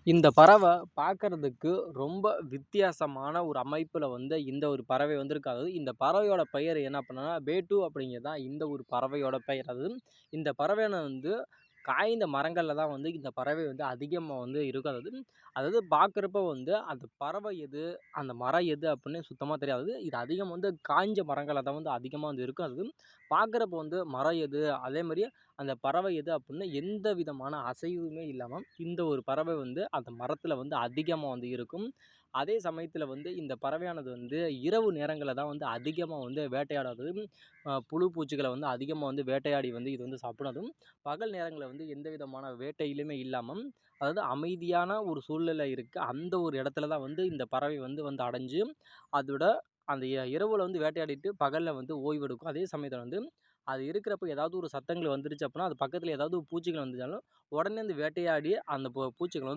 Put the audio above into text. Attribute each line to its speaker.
Speaker 1: இந்த பறவை பார்க்கறதுக்கு ரொம்ப வித்தியாசமான ஒரு அமைப்புல இந்த ஒரு பறவை இருக்காது. இந்த பறவையோட பெயர் என்ன அப்படின்னா, பேட்டு அப்படிங்கிறது தான் இந்த ஒரு பறவையோட பெயர். அது இந்த பறவையான காய்ந்த மரங்கள்ல தான் இந்த பறவை அதிகமா இருக்கும். அதாவது பார்க்குறப்ப அந்த பறவை எது, அந்த மரம் எது அப்படின்னு சுத்தமா தெரியாது. இது அதிகம் காய்ஞ்ச மரங்கள்ல தான் அதிகமா இருக்கும். அது பார்க்குறப்ப மரம் எது, அதே மாரியே அந்த பறவை எது அப்படின்னு எந்த விதமான அசைவுமே இல்லாம இந்த ஒரு பறவை அந்த மரத்துல அதிகமா இருக்கும். அதே சமயத்துல இந்த பறவையானது இரவு நேரங்கள்ல தான் அதிகமா வேட்டையாடுவது. புழு பூச்சிகள அதிகமா வேட்டையாடி இது சாப்பிடும். அதுவும் பகல் நேரங்கள்ல எந்த விதமான வேட்டையிலுமே இல்லாம, அதாவது அமைதியான ஒரு சூழ்நிலை இருக்கு. அந்த ஒரு இடத்துல தான் இந்த பறவை அடைஞ்சு, அதோட அந்த இரவுல வேட்டையாடிட்டு பகல்ல ஓய்வெடுக்கும். அதே சமயத்துல அது இருக்கிறப்ப ஏதாவது ஒரு சத்தங்கள் வந்துருச்சு அப்படின்னா, அது பக்கத்துல ஏதாவது பூச்சிகள் வந்துச்சாலும், உடனே வேட்டையாடி அந்த பூச்சிகள